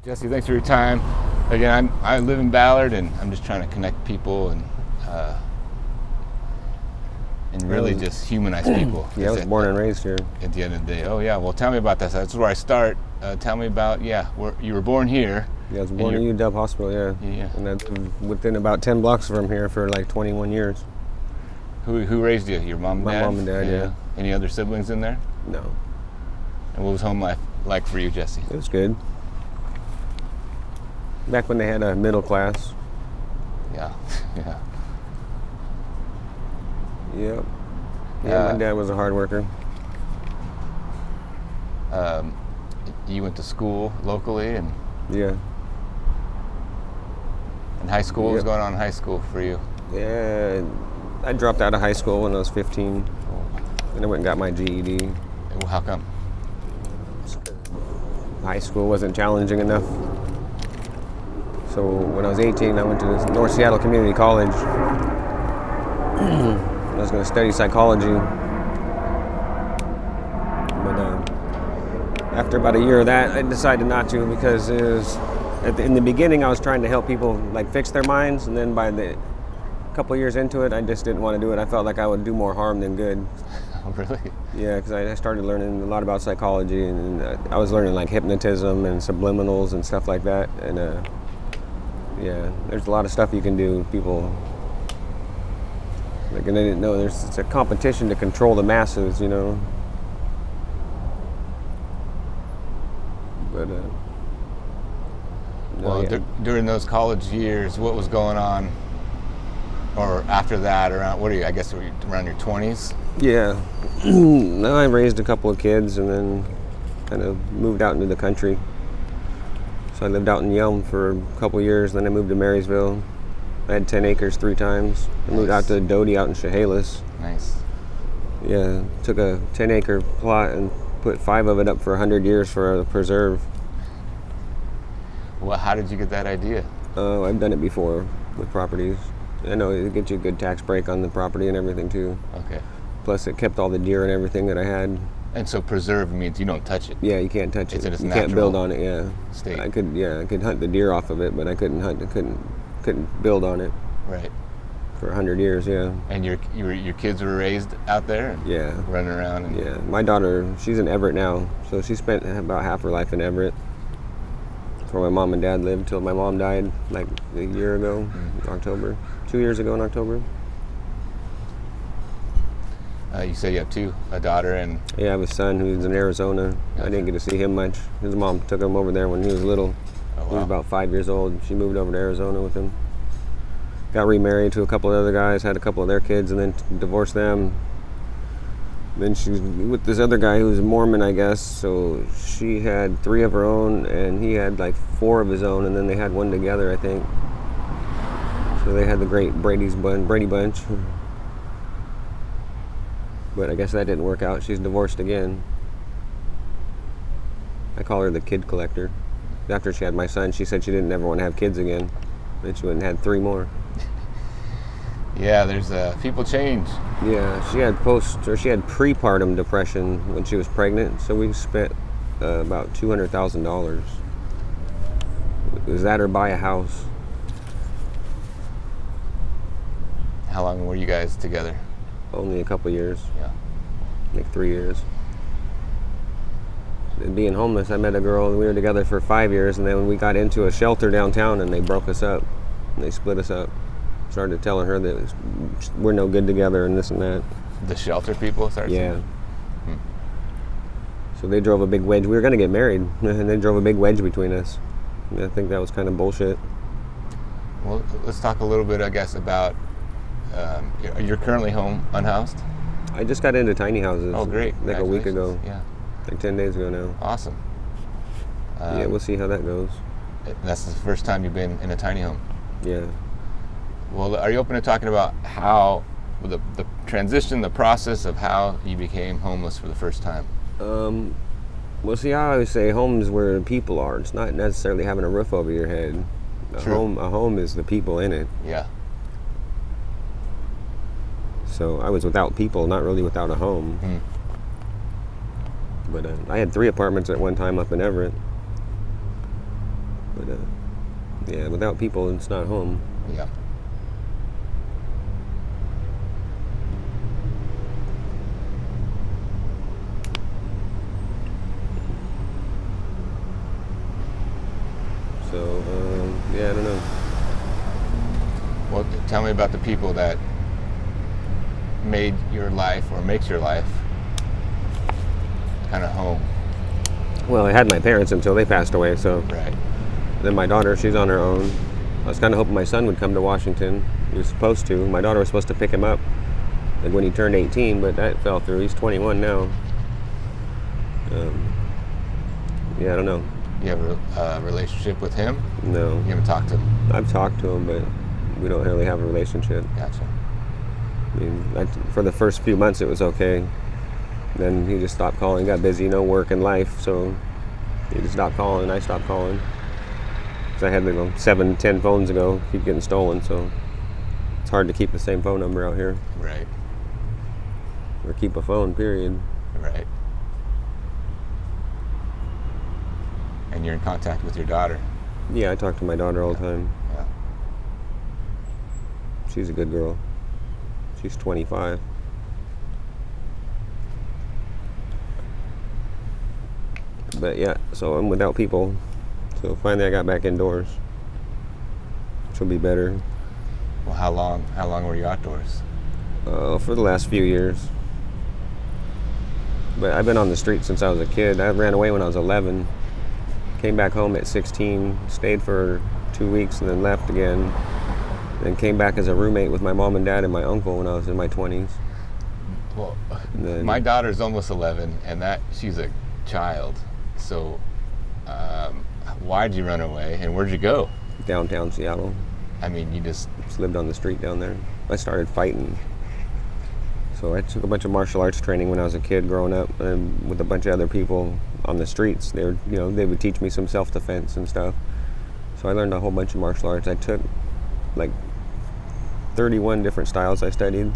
Jesse, thanks for your time. Again, I live in Ballard, and I'm just trying to connect people and really just humanize people. Yeah, I was born and raised here. At the end of the day. Oh, yeah. Well, tell me about that. That's where I start. Tell me about, where you were born here. Yeah, I was born in UW Hospital, Yeah. And I lived within about 10 blocks from here for like 21 years. Who raised you? Your mom and dad? My mom and dad, yeah. Any other siblings in there? No. And what was home life like for you, Jesse? It was good. Back when they had a middle class. Yeah, yeah. Yep. Yeah, my dad was a hard worker. You went to school locally, and yeah. And high school, what was going on in high school for you? Yeah, I dropped out of high school when I was 15, and I went and got my GED. How come? High school wasn't challenging enough. So when I was 18, I went to North Seattle Community College. I was going to study psychology. But after about a year of that, I decided not to, because it was, in the beginning I was trying to help people like fix their minds, and then by the couple of years into it, I just didn't want to do it. I felt like I would do more harm than good. Oh, really? Yeah, because I started learning a lot about psychology, and I was learning like hypnotism and subliminals and stuff like that. And yeah, there's a lot of stuff you can do. People, like, and I didn't know it's a competition to control the masses, you know. But during those college years, what was going on? Or after that, around, what are you, I guess, around your 20s? Yeah. Now I raised a couple of kids and then kind of moved out into the country. So I lived out in Yelm for a couple of years, then I moved to Marysville. I had 10 acres 3 times. I moved out to Doty out in Chehalis. Nice. Yeah, took a 10-acre plot and put 5 of it up for 100 years for a preserve. Well, how did you get that idea? I've done it before with properties. I know it gets you a good tax break on the property and everything too. Okay. Plus it kept all the deer and everything that I had. And so preserve means you don't touch it. Yeah, you can't touch it. In its you natural can't build on it. Yeah. State. I could hunt the deer off of it, but I couldn't build on it. Right. For 100 years, yeah. And your kids were raised out there? Yeah. Running around? And yeah. My daughter, she's in Everett now, so she spent about half her life in Everett. That's where my mom and dad lived till my mom died like a year ago, October. 2 years ago in October. You say you have a daughter and... Yeah, I have a son who's in Arizona. I didn't get to see him much. His mom took him over there when he was little. Oh, wow. He was about 5 years old. She moved over to Arizona with him. Got remarried to a couple of other guys, had a couple of their kids, and then divorced them. Then she's with this other guy who's a Mormon, I guess. So she had 3 of her own, and he had like 4 of his own, and then they had one together, I think. So they had the great Brady Bunch. But I guess that didn't work out. She's divorced again. I call her the kid collector. After she had my son, she said she didn't ever want to have kids again. Then she went and had 3 more. Yeah, there's people change. Yeah, she had prepartum depression when she was pregnant, so we spent about $200,000. It was that or buy a house. How long were you guys together? Only a couple years. Yeah. Like 3 years. And being homeless, I met a girl and we were together for 5 years, and then we got into a shelter downtown and they broke us up. And they split us up. Started telling her that we're no good together and this and that. The shelter people started saying? So they drove a big wedge. We were going to get married, and they drove a big wedge between us. And I think that was kind of bullshit. Well, let's talk a little bit, I guess, about you're currently home, unhoused? I just got into tiny houses. Oh, great. Like a week ago. Yeah. Like 10 days ago now. Awesome. Yeah, we'll see how that goes. That's the first time you've been in a tiny home? Yeah. Well, are you open to talking about how the transition, the process of how you became homeless for the first time? Well, see, I always say home is where people are. It's not necessarily having a roof over your head. A home is the people in it. Yeah. So I was without people, not really without a home. But I had 3 apartments at one time up in Everett. But yeah, without people, it's not home. Yeah. So yeah, I don't know. Well, tell me about the people that made your life or makes your life kind of home. Well, I had my parents until they passed away, so Right. then my daughter, she's on her own. I was kind of hoping my son would come to Washington. He was supposed to. My daughter was supposed to pick him up like when he turned 18, but that fell through. He's 21 now. Yeah, I don't know. You have a relationship with him? No. You haven't talked to him? I've talked to him, but we don't really have a relationship. Gotcha. I mean, for the first few months it was okay. Then he just stopped calling, got busy, work and life, so he just stopped calling, and I stopped calling. Because I had 7, 10 phones ago, keep getting stolen, so it's hard to keep the same phone number out here. Right. Or keep a phone, period. Right. And you're in contact with your daughter? Yeah, I talk to my daughter all the time. Yeah. She's a good girl. She's 25. But yeah, so I'm without people. So finally I got back indoors. Which will be better. Well, how long were you outdoors? For the last few years. But I've been on the street since I was a kid. I ran away when I was 11. Came back home at 16, stayed for 2 weeks and then left again. Then came back as a roommate with my mom and dad and my uncle when I was in my 20s. Well, Then- my daughter's almost 11, and she's a child. So, why'd you run away, and where'd you go? Downtown Seattle. I mean, you just Lived on the street down there. I started fighting. So I took a bunch of martial arts training when I was a kid growing up, and with a bunch of other people on the streets. They would teach me some self-defense and stuff. So I learned a whole bunch of martial arts. I took like 31 different styles I studied.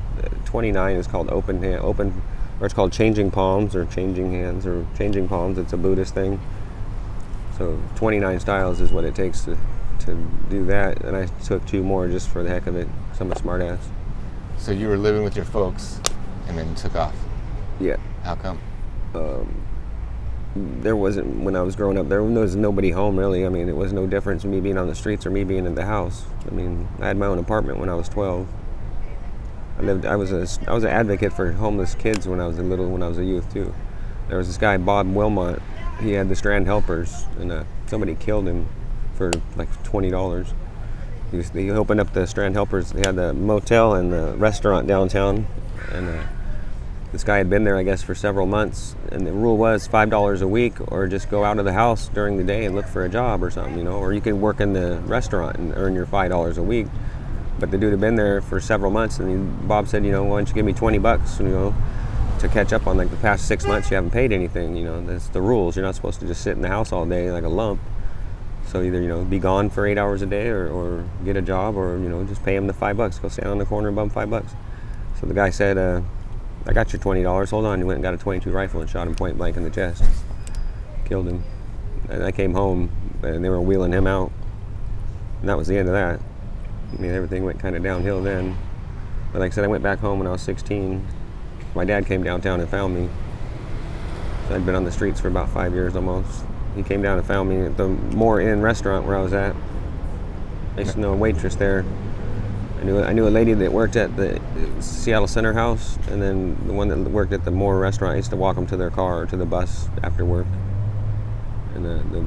29 is called or it's called changing palms or changing hands or changing palms. It's a Buddhist thing. So 29 styles is what it takes to do that. And I took 2 more just for the heck of it. 'Cause I'm a smart ass. So you were living with your folks, and then took off. Yeah. How come? There wasn't, when I was growing up, there was nobody home really. I mean, it was no difference me being on the streets or me being in the house. I mean, I had my own apartment when I was 12. I was an advocate for homeless kids when I was a youth too. There was this guy, Bob Wilmot. He had the Strand Helpers, and somebody killed him for like $20. He opened up the Strand Helpers. They had the motel and the restaurant downtown, and this guy had been there, I guess, for several months. And the rule was $5 a week, or just go out of the house during the day and look for a job or something, or you could work in the restaurant and earn your $5 a week. But the dude had been there for several months, and Bob said, why don't you give me $20, to catch up on like the past 6 months you haven't paid anything. That's the rules. You're not supposed to just sit in the house all day like a lump. So either, be gone for 8 hours a day or get a job, or, just pay him the $5. Go stand on the corner and bum $5. So the guy said, I got your $20. Hold on. He went and got a .22 rifle and shot him point blank in the chest. Killed him. And I came home and they were wheeling him out. And that was the end of that. I mean, everything went kind of downhill then. But like I said, I went back home when I was 16. My dad came downtown and found me. So I'd been on the streets for about 5 years almost. He came down and found me at the More Inn restaurant where I was at. I used to know a waitress there. I knew a lady that worked at the Seattle Center House, and then the one that worked at the More restaurant. I used to walk them to their car or to the bus after work. And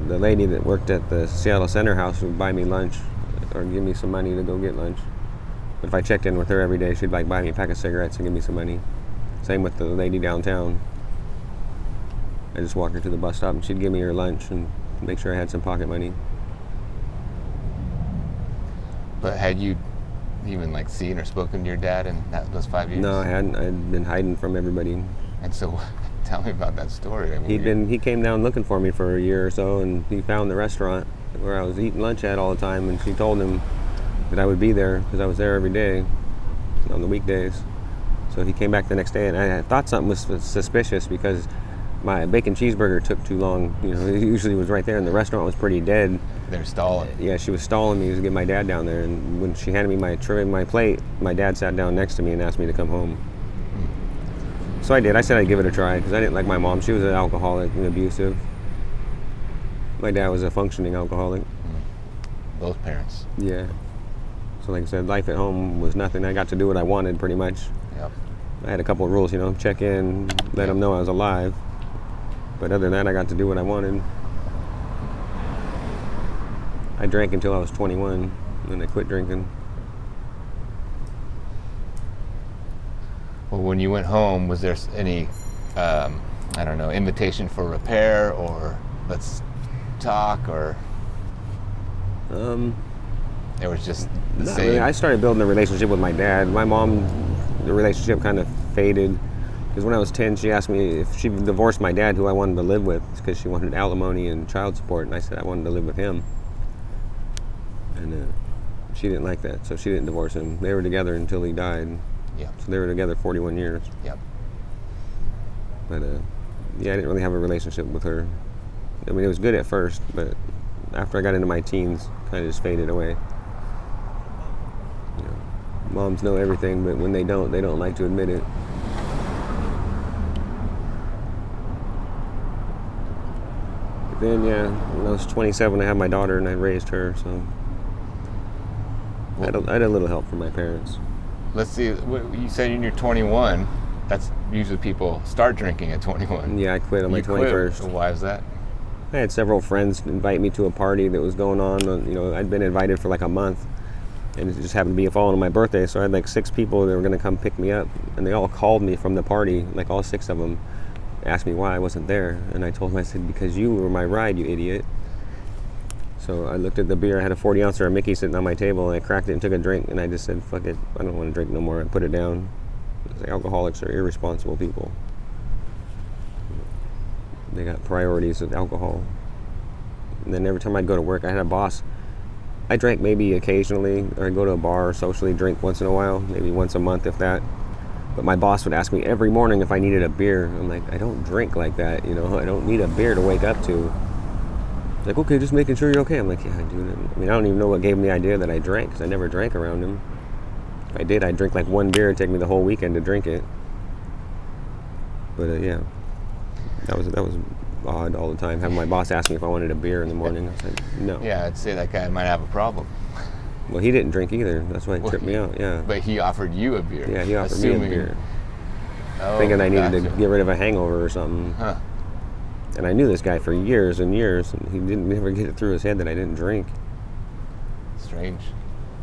the lady that worked at the Seattle Center House would buy me lunch or give me some money to go get lunch. But if I checked in with her every day, she'd buy me a pack of cigarettes and give me some money. Same with the lady downtown. I just walked her to the bus stop and she'd give me her lunch and make sure I had some pocket money. But had you even seen or spoken to your dad in those 5 years? No, I hadn't. I'd been hiding from everybody. And so, tell me about that story. I mean, He came down looking for me for a year or so, and he found the restaurant where I was eating lunch at all the time, and she told him that I would be there because I was there every day on the weekdays. So he came back the next day, and I thought something was suspicious because my bacon cheeseburger took too long. You know, it usually was right there, and the restaurant was pretty dead. They're stalling. Yeah, she was stalling me to get my dad down there, and when she handed me my plate, my dad sat down next to me and asked me to come home. So I did. I said I'd give it a try because I didn't like my mom. She was an alcoholic and abusive. My dad was a functioning alcoholic. Both parents. Yeah. So like I said, life at home was nothing. I got to do what I wanted pretty much. Yep. I had a couple of rules, you know, check in, let them know I was alive. But other than that, I got to do what I wanted. I drank until I was 21, and then I quit drinking. Well, when you went home, was there any, I don't know, invitation for repair or let's talk, or it was just the same? Really. I started building a relationship with my dad. My mom, the relationship kind of faded because when I was 10, she asked me if she divorced my dad, who I wanted to live with, because she wanted alimony and child support, and I said I wanted to live with him. And she didn't like that, so she didn't divorce him. They were together until he died. Yeah. So they were together 41 years. Yep. But yeah, I didn't really have a relationship with her. I mean, it was good at first, but after I got into my teens, kind of just faded away. You know, moms know everything, but when they don't like to admit it. But then, yeah, when I was 27, I had my daughter, and I raised her, so I had a little help from my parents. Let's see, you said when you're 21, that's usually people start drinking at 21. Yeah, I quit on my 21st. Quit. Why was that? I had several friends invite me to a party that was going on. You know, I'd been invited for like a month, and it just happened to be falling on my birthday, so I had like 6 people that were going to come pick me up, and they all called me from the party, like all 6 of them, asked me why I wasn't there, and I told them, I said, because you were my ride, you idiot. So I looked at the beer. I had a 40-ouncer of Mickey sitting on my table, and I cracked it and took a drink, and I just said, fuck it, I don't want to drink no more. I put it down. Like, alcoholics are irresponsible people. They got priorities with alcohol. And then every time I'd go to work, I had a boss. I drank maybe occasionally, or I'd go to a bar or socially drink once in a while, maybe once a month if that. But my boss would ask me every morning if I needed a beer. I'm like, I don't drink like that, you know. I don't need a beer to wake up to. Like, okay, just making sure you're okay. I'm like, yeah, dude. I mean, I don't even know what gave him the idea that I drank, because I never drank around him. If I did, I'd drink like 1 beer. It'd take me the whole weekend to drink it. But yeah, that was odd all the time. Having my boss ask me if I wanted a beer in the morning. I was like, no. Yeah, I'd say that guy might have a problem. Well, he didn't drink either. That's why it tripped me out. Yeah. But he offered you a beer. Yeah, he offered me a beer. Oh, thinking I needed to get rid of a hangover or something. Huh. And I knew this guy for years and years, and he didn't ever get it through his head that I didn't drink. Strange.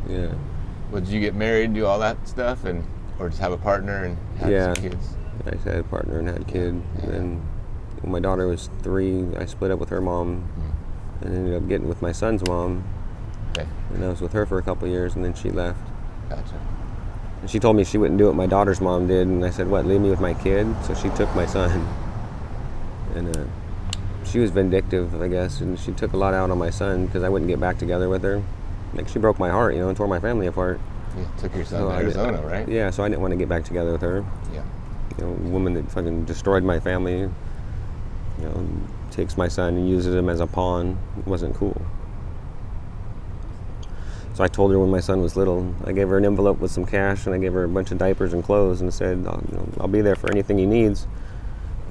Yeah. Well, did you get married and do all that stuff, or just have a partner and have some kids? I had a partner and had a kid. Yeah. And then when my daughter was 3, I split up with her mom and ended up getting with my son's mom. Okay. And I was with her for a couple of years, and then she left. Gotcha. And she told me she wouldn't do what my daughter's mom did, and I said, what, leave me with my kid? So she took my son. And she was vindictive, I guess, and she took a lot out on my son because I wouldn't get back together with her. Like, she broke my heart, you know, and tore my family apart. You took your son to Arizona, right? Yeah, so I didn't want to get back together with her. Yeah. You know, a woman that fucking destroyed my family, you know, takes my son and uses him as a pawn. It wasn't cool. So I told her when my son was little, I gave her an envelope with some cash, and I gave her a bunch of diapers and clothes, and said, I'll be there for anything he needs.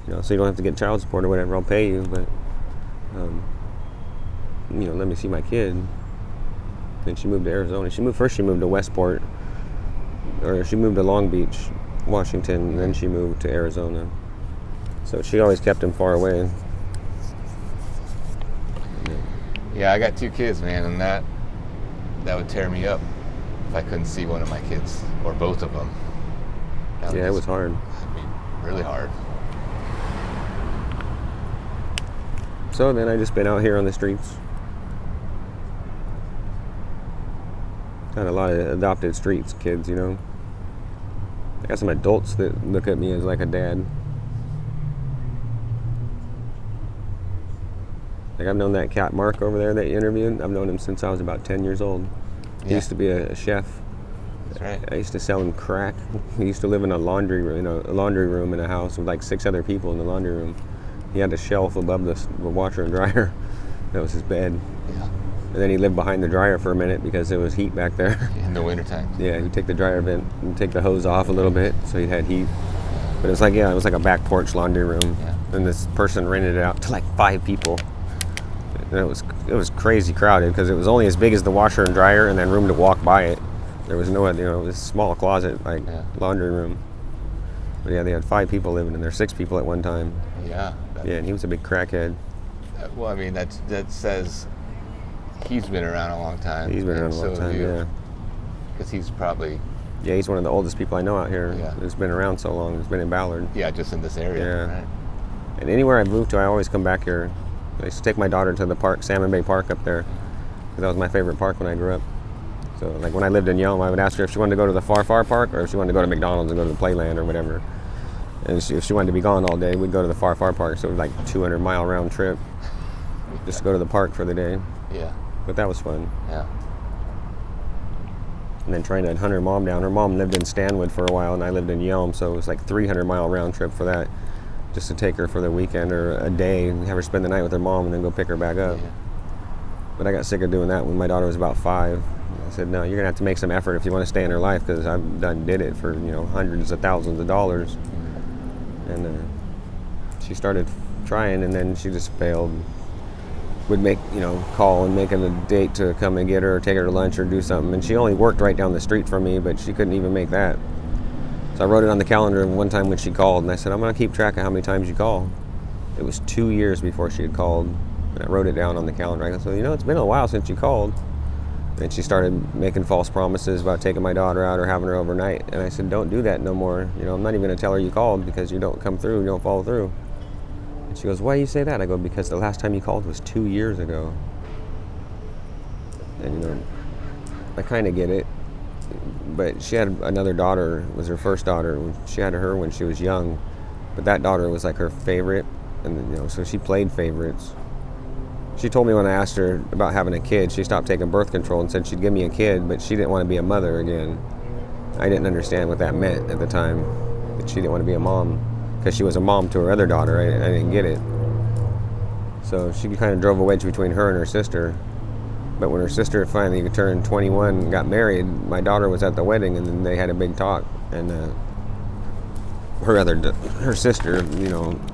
You know, so you don't have to get child support or whatever, I'll pay you, but, you know, let me see my kid. Then she moved to Arizona. She moved to Westport, or she moved to Long Beach, Washington, and then she moved to Arizona. So she always kept him far away. Yeah, I got 2 kids, man, and that would tear me up if I couldn't see one of my kids, or both of them. Yeah, it was hard. It'd be really hard. So then I just been out here on the streets. Got a lot of adopted streets kids, you know. I got some adults that look at me as like a dad. Like, I've known that cat Mark over there that you interviewed. I've known him since I was about 10 years old. He used to be a chef. That's right. I used to sell him crack. He used to live in a laundry room in a house with like 6 other people in the laundry room. He had a shelf above the washer and dryer. That was his bed. Yeah. And then he lived behind the dryer for a minute because there was heat back there. In the wintertime. Yeah, he'd take the dryer vent and take the hose off a little bit so he'd had heat. But it was like, it was like a back porch laundry room. Yeah. And this person rented it out to like 5 people. And it was crazy crowded because it was only as big as the washer and dryer and then room to walk by it. There was no, this small closet, like laundry room. But yeah, they had 5 people living in there, 6 people at one time. Yeah. Yeah, and he was a big crackhead. Well, I mean, that says he's been around a long time. He's been around a long time, yeah. Because he's probably... Yeah, he's one of the oldest people I know out here. Yeah. Who's been around so long. He's been in Ballard. Yeah, just in this area. Yeah. Right? And anywhere I've moved to, I always come back here. I used to take my daughter to the park, Salmon Bay Park up there. Because that was my favorite park when I grew up. So, like, when I lived in Yelm, I would ask her if she wanted to go to the Far Far Park or if she wanted to go to McDonald's and go to the Playland or whatever. And if she wanted to be gone all day, we'd go to the Far Far Park. So it was like a 200-mile round trip just to go to the park for the day. Yeah. But that was fun. Yeah. And then trying to hunt her mom down. Her mom lived in Stanwood for a while, and I lived in Yelm, so it was like 300-mile round trip for that, just to take her for the weekend or a day and have her spend the night with her mom and then go pick her back up. Yeah. But I got sick of doing that when my daughter was about 5. I said, no, you're gonna have to make some effort if you want to stay in her life, because I've did it for hundreds of thousands of dollars. And she started trying, and then she just failed. Would make, call and make a date to come and get her or take her to lunch or do something. And she only worked right down the street from me, but she couldn't even make that. So I wrote it on the calendar one time when she called, and I said, I'm going to keep track of how many times you call. It was 2 years before she had called, and I wrote it down on the calendar. I said, it's been a while since you called. And she started making false promises about taking my daughter out or having her overnight. And I said, don't do that no more. I'm not even going to tell her you called because you don't come through, you don't follow through. And she goes, why do you say that? I go, because the last time you called was 2 years ago. And, I kind of get it. But she had another daughter, it was her first daughter. She had her when she was young. But that daughter was like her favorite. And, so she played favorites. She told me when I asked her about having a kid, she stopped taking birth control and said she'd give me a kid, but she didn't want to be a mother again. I didn't understand what that meant at the time, that she didn't want to be a mom, because she was a mom to her other daughter. I didn't get it. So she kind of drove a wedge between her and her sister. But when her sister finally turned 21 and got married, my daughter was at the wedding, and then they had a big talk. And her sister,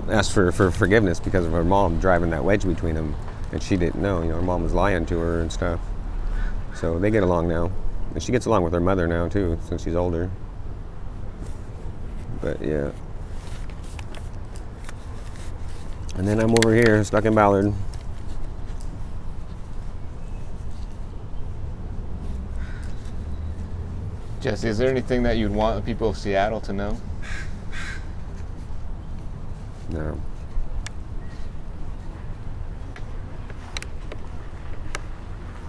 asked for forgiveness because of her mom driving that wedge between them. And she didn't know, her mom was lying to her and stuff. So they get along now. And she gets along with her mother now, too, since she's older. But, yeah. And then I'm over here, stuck in Ballard. Jesse, is there anything that you'd want the people of Seattle to know? No.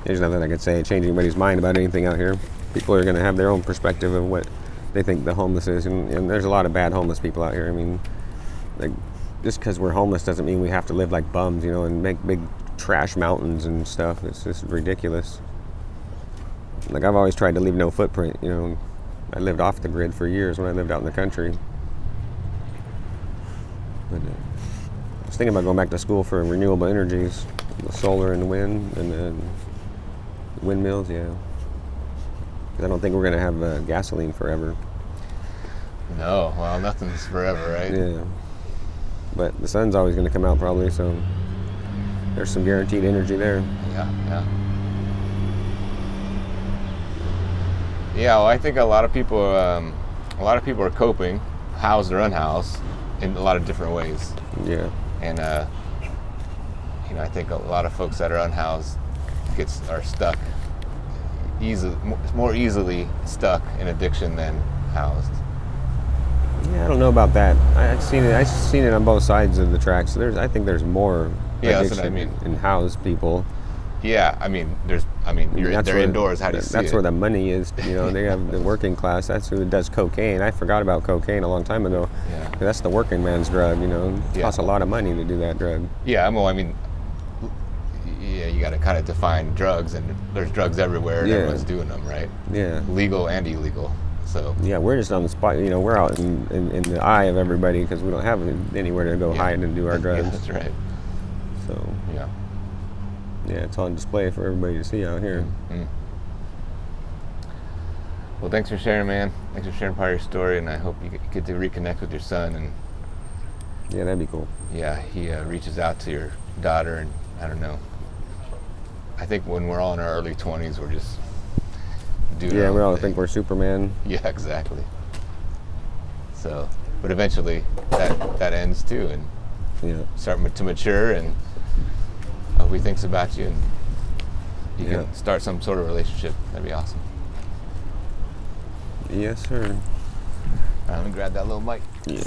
There's nothing I could say change anybody's mind about anything out here. People are going to have their own perspective of what they think the homeless is, and there's a lot of bad homeless people out here. I mean, like, just because we're homeless doesn't mean we have to live like bums, and make big trash mountains and stuff. It's just ridiculous. Like, I've always tried to leave no footprint, I lived off the grid for years when I lived out in the country. But I was thinking about going back to school for renewable energies, the solar and the wind, and then windmills, yeah. 'Cause I don't think we're going to have gasoline forever. No, well, nothing's forever, right? Yeah. But the sun's always going to come out probably, so there's some guaranteed energy there. Yeah. Yeah, well, I think a lot of people are coping, housed or unhoused, in a lot of different ways. Yeah. And I think a lot of folks that are unhoused are stuck more easily stuck in addiction than housed. Yeah, I don't know about that. I've seen it on both sides of the tracks. I think there's more that's what I mean. In housed people. Yeah, they're indoors. How do you see That's it? where the money is. They have the working class. That's who does cocaine. I forgot about cocaine a long time ago. Yeah. That's the working man's drug. It costs a lot of money to do that drug. Yeah, you got to kind of define drugs, and there's drugs everywhere, and everyone's doing them, right? Yeah. Legal and illegal. So Yeah, we're just on the spot. You know, we're out in the eye of everybody because we don't have anywhere to go hide and do our yeah, drugs. that's right. So Yeah. yeah, it's on display for everybody to see out here. Mm. Well, thanks for sharing, man. Thanks for sharing part of your story, and I hope you get to reconnect with your son. And Yeah, that'd be cool. yeah, he reaches out to your daughter, and I don't know. I think when we're all in our early 20s, we're just doing Yeah, our we own all thing. think we're Superman. Yeah, exactly. So, but eventually that ends too, and Yeah. start to mature, and I hope he thinks about you, and you Yeah. can start some sort of relationship. That'd be awesome. Yes, sir. I'm gonna grab that little mic. Yeah.